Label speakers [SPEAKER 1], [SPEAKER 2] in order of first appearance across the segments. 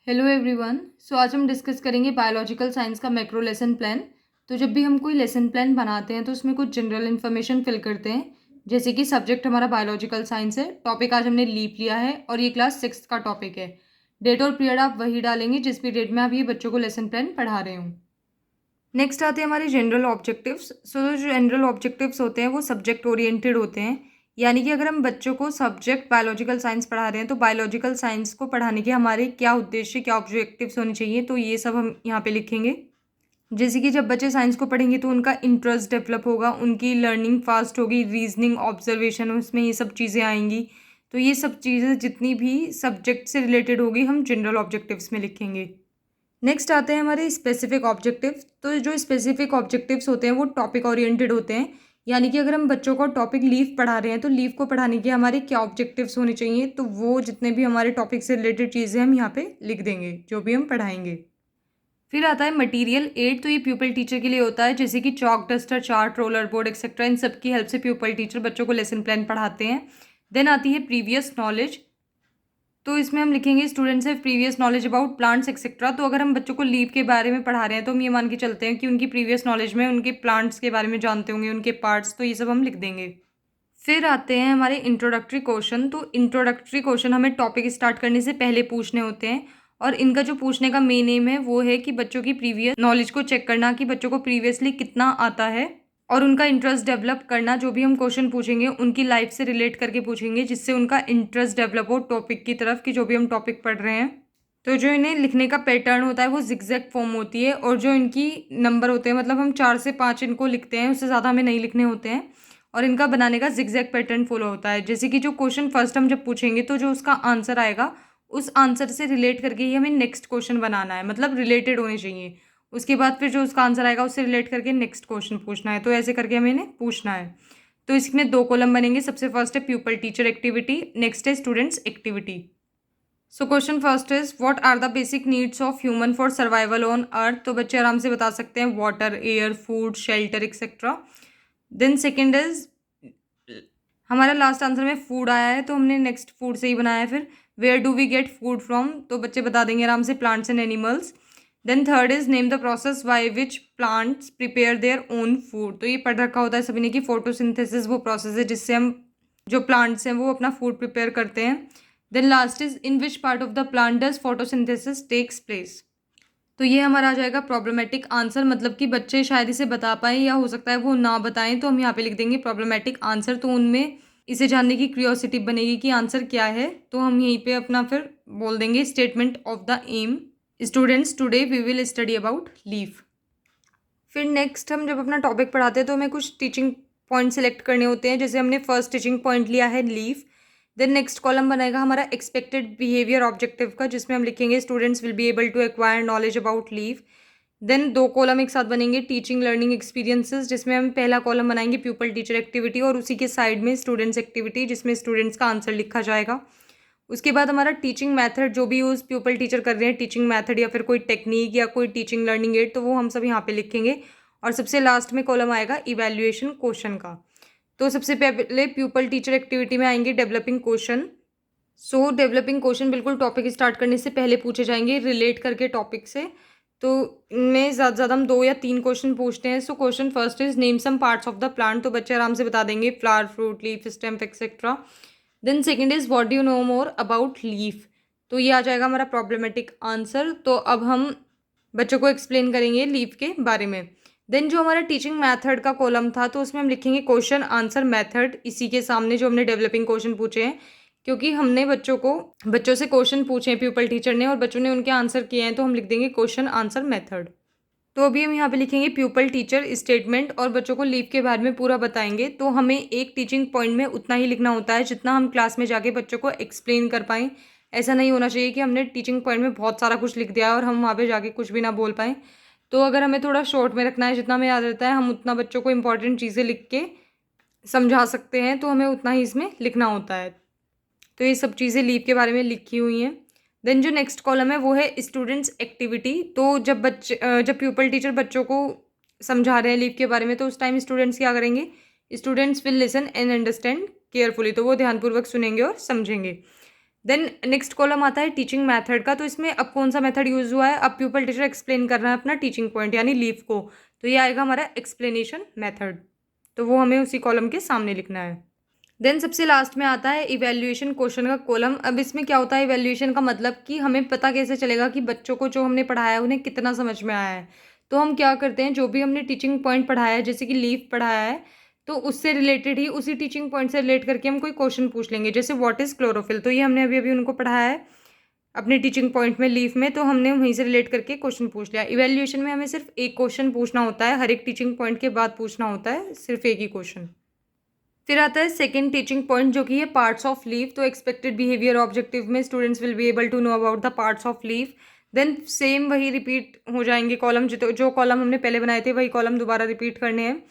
[SPEAKER 1] Hello everyone. आज हम discuss करेंगे बायोलॉजिकल साइंस का मैक्रो लेसन प्लान। तो जब भी हम कोई लेसन प्लान बनाते हैं तो उसमें कुछ जनरल इन्फॉर्मेशन फिल करते हैं, जैसे कि सब्जेक्ट हमारा बायोलॉजिकल साइंस है, टॉपिक आज हमने लीप लिया है और ये क्लास 6 का टॉपिक है। डेट और पीरियड आप वही डालेंगे जिस भी डेट में आप ये बच्चों को लेसन प्लान पढ़ा रहे हो। नेक्स्ट आते हैं हमारे जनरल ऑब्जेक्टिव्स। जो जनरल ऑब्जेक्टिव्स होते हैं वो सब्जेक्ट ओरिएंटेड होते हैं, यानी कि अगर हम बच्चों को सब्जेक्ट बायोलॉजिकल साइंस पढ़ा रहे हैं तो बायोलॉजिकल साइंस को पढ़ाने के हमारे क्या उद्देश्य, क्या ऑब्जेक्टिव्स होने चाहिए, तो ये सब हम यहाँ पे लिखेंगे। जैसे कि जब बच्चे साइंस को पढ़ेंगे तो उनका इंटरेस्ट डेवलप होगा, उनकी लर्निंग फास्ट होगी, रीजनिंग, ऑब्जर्वेशन, उसमें ये सब चीज़ें आएंगी। तो ये सब चीज़ें जितनी भी सब्जेक्ट से रिलेटेड होगी हम जनरल ऑब्जेक्टिव्स में लिखेंगे। नेक्स्ट आते हैं हमारे स्पेसिफिक ऑब्जेक्टिव्स। तो जो स्पेसिफिक ऑब्जेक्टिव्स होते हैं वो टॉपिक ओरिएंटेड होते हैं, यानी कि अगर हम बच्चों को टॉपिक लीव पढ़ा रहे हैं तो लीव को पढ़ाने के हमारे क्या ऑब्जेक्टिव्स होने चाहिए, तो वो जितने भी हमारे टॉपिक से रिलेटेड चीज़ें हम यहाँ पे लिख देंगे जो भी हम पढ़ाएंगे। फिर आता है मटेरियल एड। तो ये प्यूपल टीचर के लिए होता है, जैसे कि chalk, duster, chart, roller board etcetera. इन सब की हेल्प से प्यूपल टीचर बच्चों को लेसन प्लान पढ़ाते हैं। देन आती है प्रीवियस नॉलेज। तो इसमें हम लिखेंगे students have previous knowledge about plants etcetera. तो अगर हम बच्चों को लीफ के बारे में पढ़ा रहे हैं तो हम ये मान के चलते हैं कि उनकी प्रीवियस नॉलेज में उनके प्लांट्स के बारे में जानते होंगे, उनके पार्ट्स, तो ये सब हम लिख देंगे। फिर आते हैं हमारे इंट्रोडक्टरी क्वेश्चन। तो इंट्रोडक्टरी क्वेश्चन हमें टॉपिक स्टार्ट करने से पहले पूछने होते हैं, और इनका जो पूछने का मेन एम है वो है कि बच्चों की प्रीवियस नॉलेज को चेक करना कि बच्चों को प्रीवियसली कितना आता है, और उनका इंटरेस्ट डेवलप करना। जो भी हम क्वेश्चन पूछेंगे उनकी लाइफ से रिलेट करके पूछेंगे, जिससे उनका इंटरेस्ट डेवलप हो टॉपिक की तरफ कि जो भी हम टॉपिक पढ़ रहे हैं। तो जो इन्हें लिखने का पैटर्न होता है वो जिगजैग फॉर्म होती है, और जो इनकी नंबर होते हैं, मतलब हम 4 से 5 इनको लिखते हैं, उससे ज़्यादा हमें नहीं लिखने होते हैं, और इनका बनाने का जिगजैग पैटर्न फॉलो होता है। जैसे कि जो क्वेश्चन फर्स्ट हम जब पूछेंगे तो जो उसका आंसर आएगा उस आंसर से रिलेट करके ही हमें नेक्स्ट क्वेश्चन बनाना है, मतलब रिलेटेड होने चाहिए। उसके बाद फिर जो उसका आंसर आएगा उससे रिलेट करके नेक्स्ट क्वेश्चन पूछना है, तो ऐसे करके हमें इन्हें पूछना है। तो इसमें 2 कॉलम बनेंगे। सबसे फर्स्ट है प्यूपल टीचर एक्टिविटी, नेक्स्ट है students activity. So question first is what are the basic needs of human for survival on earth. तो बच्चे आराम से बता सकते हैं water, air, food, shelter etcetera. Then second is, हमारा लास्ट आंसर में फूड आया है तो हमने नेक्स्ट फूड से ही बनाया है। फिर where do we get food from, तो बच्चे बता देंगे आराम से plants and animals. Then third is name the process by which plants prepare their own food. तो ये पढ़ रखा होता है सभी ने कि फोटोसिंथेसिस वो प्रोसेस है जिससे हम जो प्लांट्स हैं वो अपना फूड प्रिपेयर करते हैं। Then last is in which part of the plant does photosynthesis takes place. तो ये हमारा आ जाएगा प्रॉब्लमेटिक आंसर, मतलब कि बच्चे शायद इसे बता पाएँ या हो सकता है वो ना बताएं, तो हम यहाँ पे लिख देंगे प्रॉब्लमेटिक आंसर। तो उनमें इसे जानने की क्यूरियोसिटी बनेगी कि आंसर क्या है, तो हम यहीं पे अपना फिर बोल देंगे statement of the aim, students today we will study about leaf. फिर नेक्स्ट हम जब अपना टॉपिक पढ़ाते हैं तो हमें कुछ टीचिंग पॉइंट सेलेक्ट करने होते हैं। जैसे हमने फर्स्ट टीचिंग पॉइंट लिया है लीफ। देन नेक्स्ट कॉलम बनेगा हमारा एक्सपेक्टेड बिहेवियर ऑब्जेक्टिव का, जिसमें हम लिखेंगे students will be able to acquire knowledge about leaf. Then 2 column एक साथ बनेंगे टीचिंग लर्निंग एक्सपीरियंसेस, जिसमें हम पहला कॉलम बनाएंगे प्यूपल टीचर एक्टिविटी, और उसी के साइड में स्टूडेंट्स एक्टिविटी जिसमें स्टूडेंट्स का आंसर लिखा जाएगा। उसके बाद हमारा टीचिंग मेथड, जो भी यूज़ प्यूपल टीचर कर रहे हैं, टीचिंग मेथड या फिर कोई टेक्निक या कोई टीचिंग लर्निंग एड, तो वो हम सब यहाँ पे लिखेंगे। और सबसे लास्ट में कॉलम आएगा इवैल्यूएशन क्वेश्चन का। तो सबसे पहले प्यूपल टीचर एक्टिविटी में आएंगे डेवलपिंग क्वेश्चन। डेवलपिंग क्वेश्चन बिल्कुल टॉपिक स्टार्ट करने से पहले पूछे जाएंगे रिलेट करके टॉपिक से। तो इनमें ज़्यादा ज़्यादा हम 2 या 3 क्वेश्चन पूछते हैं। Question first is name some parts of the plant. तो बच्चे आराम से बता देंगे flower, fruit, leaf, stem etcetera. Then second is what do you know more about leaf. तो ये आ जाएगा हमारा प्रॉब्लमेटिक आंसर। तो अब हम बच्चों को एक्सप्लेन करेंगे लीफ के बारे में। देन जो हमारा टीचिंग मेथड का कॉलम था तो उसमें हम लिखेंगे क्वेश्चन आंसर मेथड, इसी के सामने जो हमने डेवलपिंग क्वेश्चन पूछे हैं, क्योंकि हमने बच्चों से क्वेश्चन पूछे हैं प्यूपल टीचर ने और बच्चों ने उनके आंसर किए हैं, तो हम लिख देंगे क्वेश्चन आंसर मेथड। तो अभी हम यहाँ पे लिखेंगे प्यूपल टीचर स्टेटमेंट, और बच्चों को लीव के बारे में पूरा बताएंगे। तो हमें एक टीचिंग पॉइंट में उतना ही लिखना होता है जितना हम क्लास में जाके बच्चों को एक्सप्लेन कर पाएँ। ऐसा नहीं होना चाहिए कि हमने टीचिंग पॉइंट में बहुत सारा कुछ लिख दिया और हम वहाँ पे जाके कुछ भी ना बोल पाएँ। तो अगर हमें थोड़ा शॉर्ट में रखना है, जितना हमें याद रहता है हम उतना बच्चों को इंपॉर्टेंट चीज़ें लिख के समझा सकते हैं, तो हमें उतना ही इसमें लिखना होता है। तो ये सब चीज़ें लीव के बारे में लिखी हुई हैं। देन जो नेक्स्ट कॉलम है वो है स्टूडेंट्स एक्टिविटी। तो जब प्यूपल टीचर बच्चों को समझा रहे हैं लीव के बारे में, तो उस टाइम स्टूडेंट्स क्या करेंगे, students will listen and understand carefully. तो वो ध्यानपूर्वक सुनेंगे और समझेंगे। देन नेक्स्ट कॉलम आता है टीचिंग मेथड का। तो इसमें अब कौन सा मेथड यूज़ हुआ है, अब प्यूपल टीचर एक्सप्लेन कर रहा है अपना टीचिंग पॉइंट यानी लीव को, तो ये आएगा हमारा एक्सप्लेनेशन मेथड, तो वो हमें उसी कॉलम के सामने लिखना है। देन सबसे लास्ट में आता है इवैल्यूएशन क्वेश्चन का कॉलम। अब इसमें क्या होता है इवैल्यूएशन का मतलब कि हमें पता कैसे चलेगा कि बच्चों को जो हमने पढ़ाया है उन्हें कितना समझ में आया है। तो हम क्या करते हैं, जो भी हमने टीचिंग पॉइंट पढ़ाया है, जैसे कि लीव पढ़ाया है, तो उससे रिलेटेड ही उसी टीचिंग पॉइंट से रिलेट करके हम कोई क्वेश्चन पूछ लेंगे। जैसे व्हाट इज़ क्लोरोफिल, तो ये हमने अभी अभी उनको पढ़ाया है अपने टीचिंग पॉइंट में लीव में, तो हमने वहीं से रिलेट करके क्वेश्चन पूछ लिया। इवैल्यूएशन में हमें सिर्फ एक क्वेश्चन पूछना होता है, हर एक टीचिंग पॉइंट के बाद पूछना होता है सिर्फ एक ही क्वेश्चन। फिर आता है सेकंड टीचिंग पॉइंट जो कि है पार्ट्स ऑफ लीव। तो एक्सपेक्टेड बिहेवियर ऑब्जेक्टिव में students will be able to know about the parts of leaf. Then same वही रिपीट हो जाएंगे कॉलम, जो कॉलम हमने पहले बनाए थे वही कॉलम दोबारा रिपीट करने हैं।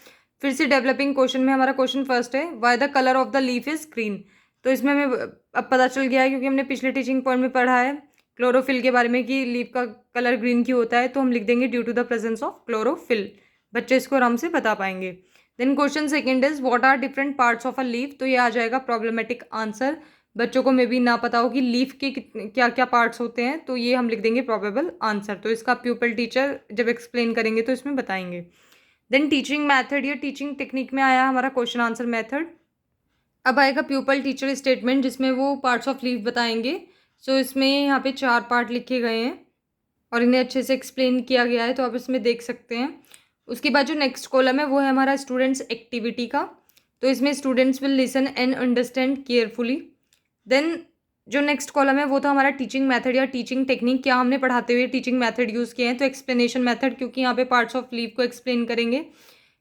[SPEAKER 1] फिर से डेवलपिंग क्वेश्चन में हमारा क्वेश्चन फर्स्ट है why the colour of the leaf is green. तो इसमें हमें अब पता चल गया है क्योंकि हमने पिछले टीचिंग पॉइंट में पढ़ा है क्लोरोफिल के बारे में कि लीफ का कलर ग्रीन क्यों होता है, तो हम लिख देंगे due to the presence of chlorophyll. बच्चे इसको आराम से बता पाएंगे। Then question second is what are different parts of a leaf. तो ये आ जाएगा प्रॉब्लमेटिक आंसर। बच्चों को मे बी ना पता हो कि लीफ के क्या क्या पार्ट्स होते हैं, तो ये हम लिख देंगे प्रोबेबल आंसर। तो इसका प्यूपल टीचर जब एक्सप्लेन करेंगे तो इसमें बताएंगे। देन टीचिंग मैथड या टीचिंग टेक्निक में आया हमारा क्वेश्चन आंसर मैथड। अब आएगा प्यूपल टीचर स्टेटमेंट जिसमें वो पार्ट्स ऑफ लीफ बताएंगे। सो इसमें यहाँ पे 4 पार्ट लिखे गए हैं और इन्हें अच्छे से एक्सप्लेन किया गया है, तो आप इसमें देख सकते हैं। उसके बाद जो नेक्स्ट कॉलम है वो है हमारा स्टूडेंट्स एक्टिविटी का। तो इसमें students will listen and understand carefully. Then जो नेक्स्ट कॉलम है वो था हमारा टीचिंग मेथड या टीचिंग टेक्निक, क्या हमने पढ़ाते हुए टीचिंग मेथड यूज़ किए हैं। तो एक्सप्लेनेशन मेथड, क्योंकि यहाँ पे पार्ट्स ऑफ लीव को एक्सप्लेन करेंगे।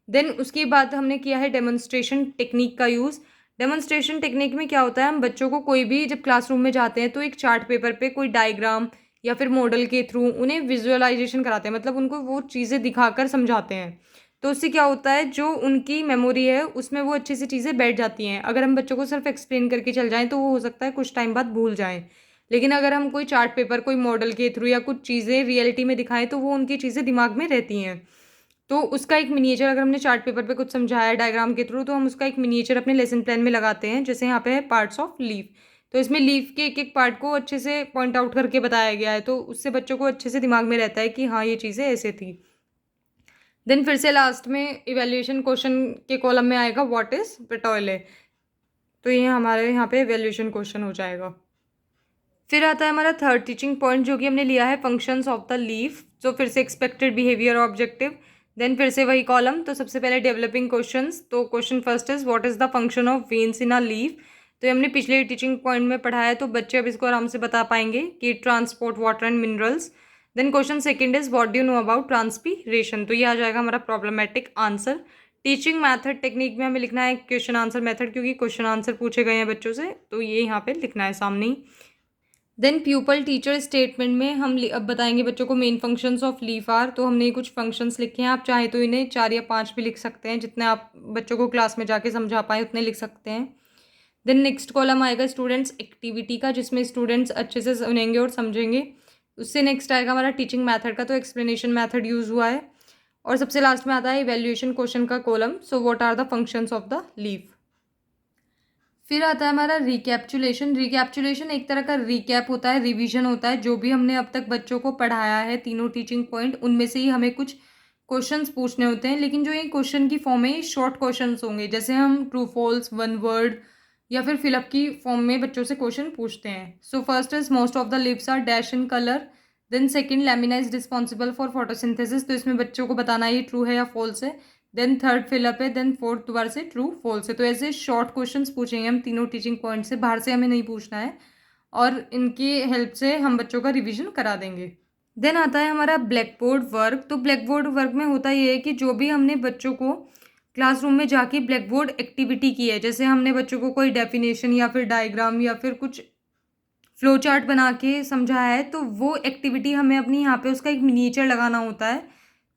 [SPEAKER 1] देन उसके बाद हमने किया है डेमोन्स्ट्रेशन टेक्निक का यूज़। डेमोन्स्ट्रेशन टेक्निक में क्या होता है, हम बच्चों को कोई भी जब क्लासरूम में जाते हैं तो एक चार्ट पेपर पे कोई डायग्राम या फिर मॉडल के थ्रू उन्हें विजुअलाइजेशन कराते हैं, मतलब उनको वो चीज़ें दिखाकर समझाते हैं। तो उससे क्या होता है, जो उनकी मेमोरी है उसमें वो अच्छी सी चीज़ें बैठ जाती हैं। अगर हम बच्चों को सिर्फ एक्सप्लेन करके चल जाएँ तो वो हो सकता है कुछ टाइम बाद भूल जाएँ, लेकिन अगर हम कोई चार्ट पेपर कोई मॉडल के थ्रू या कुछ चीज़ें रियलिटी में दिखाएं तो वो उनकी चीज़ें दिमाग में रहती हैं। तो उसका एक मिनिएचर, अगर हमने चार्ट पेपर पे कुछ समझाया है डायग्राम के थ्रू, तो हम उसका एक मिनिएचर अपने लेसन प्लान में लगाते हैं। जैसे यहाँ पे है पार्ट्स ऑफ लीफ, तो इसमें लीफ के एक एक पार्ट को अच्छे से पॉइंट आउट करके बताया गया है, तो उससे बच्चों को अच्छे से दिमाग में रहता है कि हाँ ये चीज़ें ऐसे थी। देन फिर से लास्ट में इवैल्यूएशन क्वेश्चन के कॉलम में आएगा व्हाट इज पेटोइले। तो ये हमारे यहाँ पे इवैल्यूएशन क्वेश्चन हो जाएगा। फिर आता है हमारा थर्ड टीचिंग पॉइंट जो कि हमने लिया है फंक्शंस ऑफ द लीफ। तो फिर से एक्सपेक्टेड बिहेवियर ऑब्जेक्टिव। देन फिर से वही कॉलम, तो सबसे पहले डेवलपिंग क्वेश्चंस। तो question first is what is the function of veins in a leaf. तो ये हमने पिछले टीचिंग पॉइंट में पढ़ा है, तो बच्चे अब इसको आराम से बता पाएंगे कि transport water and minerals. Then question second is what do you know about transpiration. तो ये आ जाएगा हमारा problematic answer. Teaching method technique में हमें लिखना है क्वेश्चन आंसर मेथड, क्योंकि क्वेश्चन आंसर पूछे गए हैं बच्चों से, तो ये यहाँ पे लिखना है सामने ही। देन प्यूपल टीचर स्टेटमेंट में हम अब बताएंगे बच्चों को main functions of leaf are. तो हमने कुछ फंक्शंस लिखे हैं, आप चाहे तो इन्हें 4 या 5 भी लिख सकते हैं, जितने आप बच्चों को क्लास में जाके समझा पाए उतने लिख सकते हैं। देन नेक्स्ट कॉलम आएगा स्टूडेंट्स एक्टिविटी का, जिसमें स्टूडेंट्स अच्छे से सुनेंगे और समझेंगे। उससे नेक्स्ट आएगा हमारा टीचिंग मैथड का, तो एक्सप्लेनेशन मैथड यूज़ हुआ है। और सबसे लास्ट में आता है इवैल्यूएशन क्वेश्चन का column, so what are the functions of the leaf. फिर आता है हमारा रिकैप्चुलेशन। रिकैप्चुलेशन एक तरह का रिकैप होता है, रिवीजन होता है। जो भी हमने अब तक बच्चों को पढ़ाया है तीनों टीचिंग पॉइंट, उनमें से ही हमें कुछ क्वेश्चंस पूछने होते हैं, लेकिन जो ये क्वेश्चन की फॉर्म है शॉर्ट क्वेश्चंस होंगे। जैसे हम ट्रू फॉल्स, वन वर्ड या फिर फिलअप की फॉर्म में बच्चों से क्वेश्चन पूछते हैं। So first is most of the leaves are dash in colour. Then second lamina is responsible for photosynthesis. तो इसमें बच्चों को बताना ये ट्रू है या फॉल्स है। देन थर्ड फिलअप है। देन फोर्थ दोबारा से ट्रू फॉल्स है। तो ऐसे शॉर्ट क्वेश्चंस पूछेंगे हम तीनों टीचिंग पॉइंट से, बाहर से हमें नहीं पूछना है, और इनकी हेल्प से हम बच्चों का रिवीजन करा देंगे। देन आता है हमारा ब्लैक बोर्ड वर्क। तो ब्लैक बोर्ड वर्क में होता ये है कि जो भी हमने बच्चों को क्लासरूम में जाके ब्लैक बोर्ड एक्टिविटी की है, जैसे हमने बच्चों को कोई डेफिनेशन या फिर डायग्राम या फिर कुछ फ्लो चार्ट बना के समझाया है, तो वो एक्टिविटी हमें अपनी यहाँ पे उसका एक मिनिएचर लगाना होता है।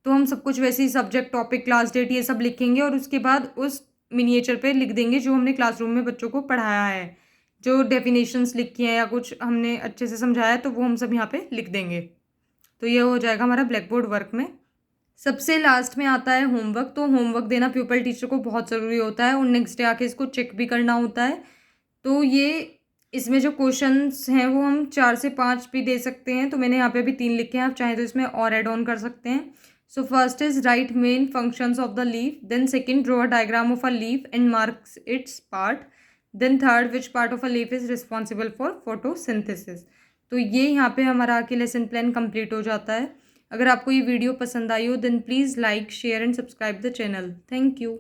[SPEAKER 1] तो हम सब कुछ वैसे ही सब्जेक्ट, टॉपिक, क्लास डेट ये सब लिखेंगे और उसके बाद उस मिनिएचर पे लिख देंगे जो हमने क्लासरूम में बच्चों को पढ़ाया है। जो डेफिनेशंस लिखी हैं या कुछ हमने अच्छे से समझाया है तो वो हम सब यहाँ पे लिख देंगे। तो ये हो जाएगा हमारा ब्लैक बोर्ड वर्क में। सबसे लास्ट में आता है होमवर्क। तो होमवर्क देना प्यूपल टीचर को बहुत ज़रूरी होता है और नेक्स्ट डे आके इसको चेक भी करना होता है। तो ये इसमें जो क्वेश्चंस हैं वो हम 4 से 5 भी दे सकते हैं, तो मैंने यहाँ पे अभी 3 लिखे हैं, आप चाहें तो इसमें और ऐड ऑन कर सकते हैं। So first is write main functions of the leaf, then second draw a diagram of a leaf and marks its part, then third which part of a leaf is responsible for photosynthesis. तो ये यहाँ पे हमारा आके lesson plan complete हो जाता है। अगर आपको ये वीडियो पसंद आई हो then please like share and subscribe the channel. Thank you.